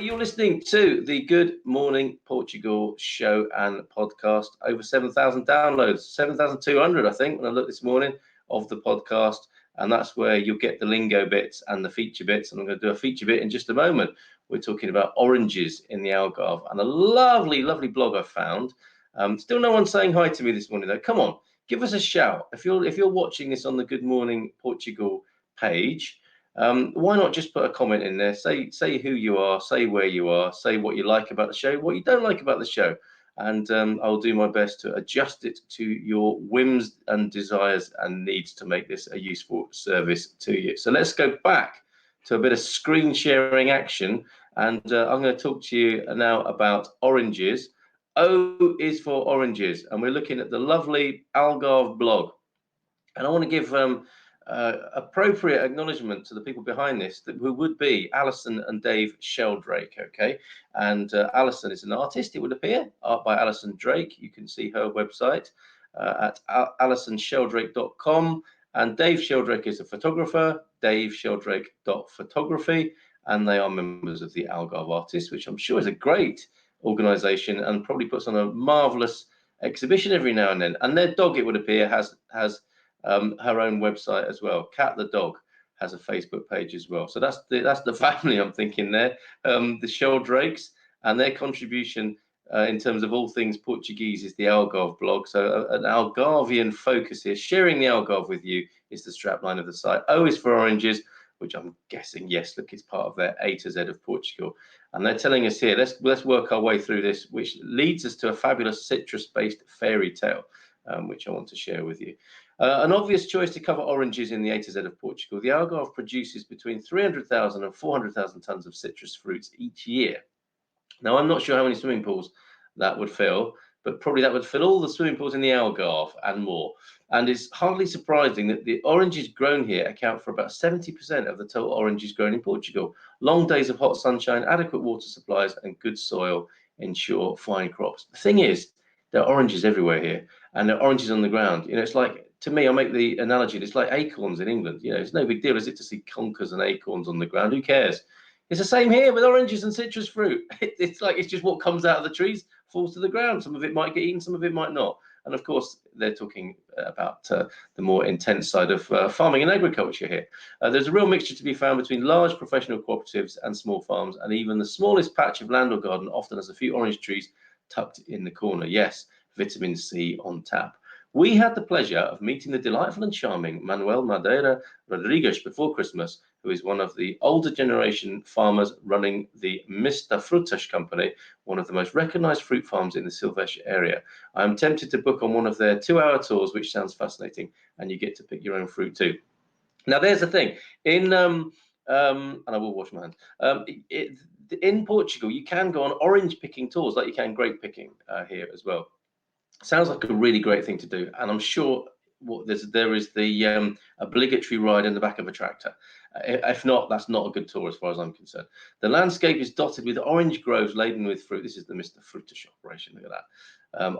you're listening to the Good Morning Portugal show and podcast. Over 7,000 downloads, 7,200, I think, when I looked this morning, of the podcast. And that's where you'll get the lingo bits and the feature bits. And I'm going to do a feature bit in just a moment. We're talking about oranges in the Algarve and a lovely, lovely blog I found. Still no one saying hi to me this morning, though. Come on, give us a shout. If you're watching this on the Good Morning Portugal page, why not just put a comment in there? Say who you are, say where you are, say what you like about the show, what you don't like about the show, and I'll do my best to adjust it to your whims and desires and needs to make this a useful service to you. So let's go back to a bit of screen sharing action, and I'm going to talk to you now about oranges. O is for oranges, and we're looking at the lovely Algarve blog, and I want to give appropriate acknowledgement to the people behind this, who would be Alison and Dave Sheldrake. Okay, and Alison is an artist, it would appear, art by Alison Drake. You can see her website at alisonsheldrake.com, and Dave Sheldrake is a photographer, davesheldrake.photography, and they are members of the Algarve Artists, which I'm sure is a great organization and probably puts on a marvelous exhibition every now and then. And their dog, it would appear, has her own website as well. Cat the dog has a Facebook page as well. So that's the family I'm thinking there. The Sheldrakes, and their contribution in terms of all things Portuguese is the Algarve blog. So an Algarvian focus here. Sharing the Algarve with you is the strapline of the site. O is for oranges, which I'm guessing, yes, look, it's part of their A to Z of Portugal. And they're telling us here, let's work our way through this, which leads us to a fabulous citrus-based fairy tale, which I want to share with you. An obvious choice to cover oranges in the A to Z of Portugal. The Algarve produces between 300,000 and 400,000 tons of citrus fruits each year. Now, I'm not sure how many swimming pools that would fill, but probably that would fill all the swimming pools in the Algarve and more. And it's hardly surprising that the oranges grown here account for about 70% of the total oranges grown in Portugal. Long days of hot sunshine, adequate water supplies, and good soil ensure fine crops. The thing is, there are oranges everywhere here, and there are oranges on the ground. You know, it's like, to me, I make the analogy, it's like acorns in England. You know, it's no big deal, is it, to see conkers and acorns on the ground? Who cares? It's the same here with oranges and citrus fruit. It's like, it's just what comes out of the trees falls to the ground. Some of it might get eaten, some of it might not. And of course, they're talking about the more intense side of farming and agriculture here. There's a real mixture to be found between large professional cooperatives and small farms, and even the smallest patch of land or garden often has a few orange trees tucked in the corner. Yes, vitamin C on tap. We had the pleasure of meeting the delightful and charming Manuel Madeira Rodrigues before Christmas, who is one of the older generation farmers running the Mr. Frutas company, one of the most recognized fruit farms in the Silves area. I'm tempted to book on one of their 2-hour tours, which sounds fascinating, and you get to pick your own fruit too. Now, there's the thing. And I will wash my hands. In Portugal, you can go on orange picking tours like you can grape picking here as well. Sounds like a really great thing to do, and I'm sure there is the obligatory ride in the back of a tractor. If not, that's not a good tour as far as I'm concerned. The landscape is dotted with orange groves laden with fruit. This is the Mr. Frutas operation. Look at that.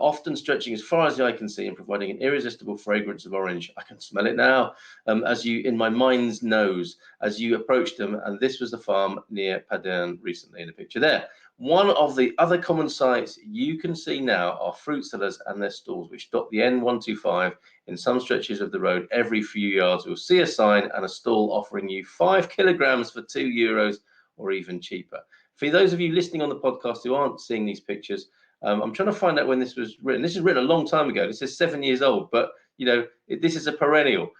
Often stretching as far as the eye can see and providing an irresistible fragrance of orange. I can smell it now, as you, in my mind's nose, as you approach them. And this was the farm near Padern recently in the picture there. One of the other common sights you can see now are fruit sellers and their stalls, which dot the N125 in some stretches of the road. Every few yards, you'll see a sign and a stall offering you 5 kilograms for €2 or even cheaper. For those of you listening on the podcast who aren't seeing these pictures, I'm trying to find out when this was written. This is written a long time ago. This is 7 years old, but you know, this is a perennial.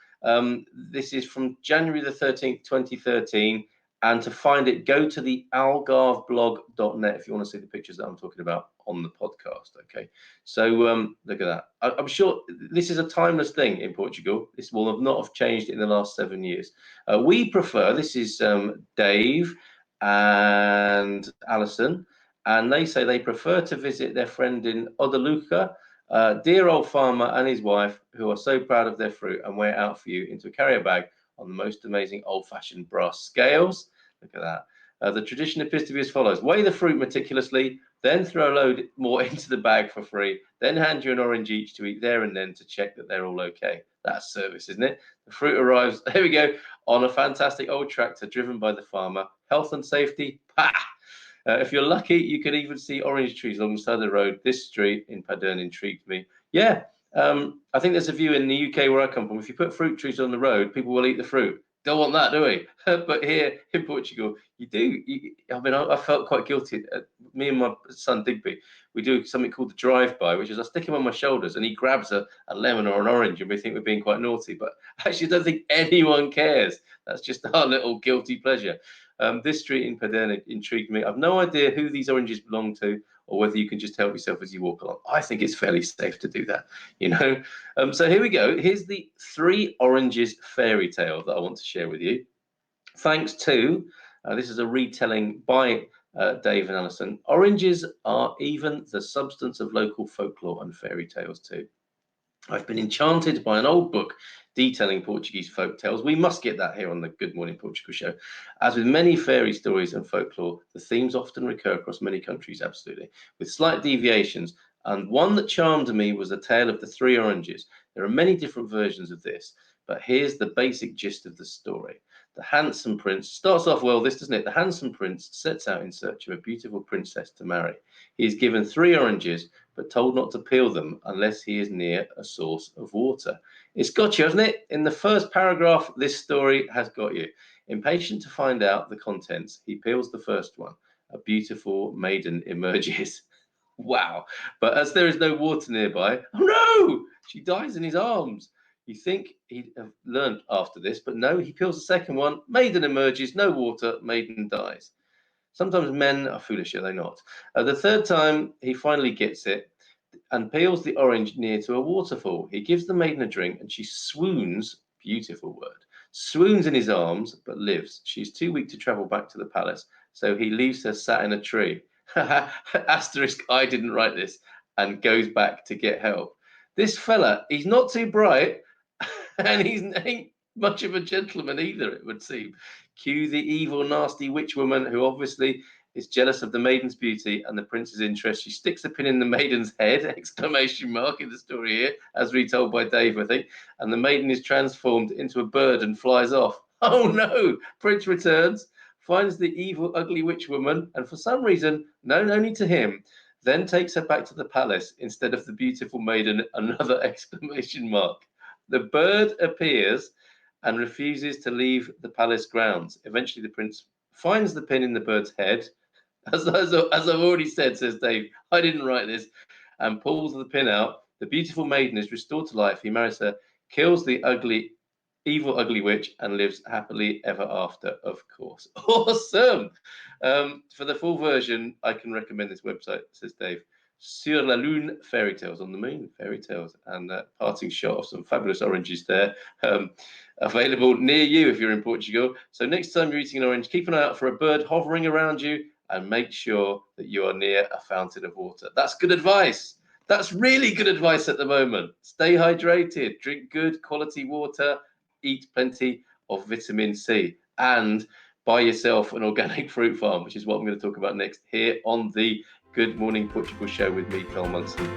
This is from January the 13th, 2013. And to find it, go to the algarveblog.net if you want to see the pictures that I'm talking about on the podcast. Okay, so look at that. I'm sure this is a timeless thing in Portugal. This will not have changed in the last 7 years. We prefer, this is Dave and Alison, and they say they prefer to visit their friend in Odaluca, dear old farmer and his wife, who are so proud of their fruit and weigh it out for you into a carrier bag on the most amazing old-fashioned brass scales. Look at that. The tradition appears to be as follows. Weigh the fruit meticulously, then throw a load more into the bag for free, then hand you an orange each to eat there and then to check that they're all okay. That's service, isn't it? The fruit arrives, there we go, on a fantastic old tractor driven by the farmer. Health and safety, pah! If you're lucky, you can even see orange trees along the side of the road. This street in Padern intrigued me. Yeah, I think there's a view in the UK where I come from. If you put fruit trees on the road, people will eat the fruit. Don't want that, do we? But here in Portugal, you do. I mean, I felt quite guilty. Me and my son Digby, we do something called the drive-by, which is I stick him on my shoulders and he grabs a lemon or an orange, and we think we're being quite naughty. But actually, I don't think anyone cares. That's just our little guilty pleasure. This street in Padern intrigued me. I've no idea who these oranges belong to, or whether you can just help yourself as you walk along. I think it's fairly safe to do that, you know. So here we go. Here's the 3 oranges fairy tale that I want to share with you. Thanks to, this is a retelling by Dave and Alison. Oranges are even the substance of local folklore and fairy tales too. I've been enchanted by an old book detailing Portuguese folk tales. We must get that here on the Good Morning Portugal show. As with many fairy stories and folklore, the themes often recur across many countries, absolutely, with slight deviations. And one that charmed me was the tale of the 3 oranges. There are many different versions of this, but here's the basic gist of the story. The handsome prince starts off well, this doesn't it? The handsome prince sets out in search of a beautiful princess to marry. He is given 3 oranges, but told not to peel them unless he is near a source of water. It's got you, hasn't it? In the first paragraph, this story has got you. Impatient to find out the contents, he peels the first one. A beautiful maiden emerges. Wow. But as there is no water nearby, oh no! She dies in his arms. You think he'd have learned after this, but no, he peels the second one. Maiden emerges, no water, maiden dies. Sometimes men are foolish, are they not? The third time, he finally gets it and peels the orange near to a waterfall. He gives the maiden a drink and she swoons, beautiful word, swoons in his arms, but lives. She's too weak to travel back to the palace, so he leaves her sat in a tree. Asterisk, I didn't write this, and goes back to get help. This fella, he's not too bright, and he's ain't much of a gentleman either, it would seem. Cue the evil, nasty witch woman who obviously is jealous of the maiden's beauty and the prince's interest. She sticks a pin in the maiden's head, exclamation mark, in the story here, as retold by Dave, I think, and the maiden is transformed into a bird and flies off. Oh no! Prince returns, finds the evil, ugly witch woman, and for some reason, known only to him, then takes her back to the palace instead of the beautiful maiden, another exclamation mark. The bird appears and refuses to leave the palace grounds. Eventually, the prince finds the pin in the bird's head. As I've already said, says Dave, I didn't write this, and pulls the pin out. The beautiful maiden is restored to life. He marries her, kills the evil, ugly witch, and lives happily ever after, of course. Awesome! For the full version, I can recommend this website, says Dave. Sur la Lune, fairy tales on the moon, fairy tales, and that parting shot of some fabulous oranges there, available near you if you're in Portugal. So next time you're eating an orange, keep an eye out for a bird hovering around you, and make sure that you are near a fountain of water. That's good advice. That's really good advice at the moment. Stay hydrated, drink good quality water, eat plenty of vitamin C, and buy yourself an organic fruit farm, which is what I'm going to talk about next here on the Good Morning Portugal show with me, Phil Munson.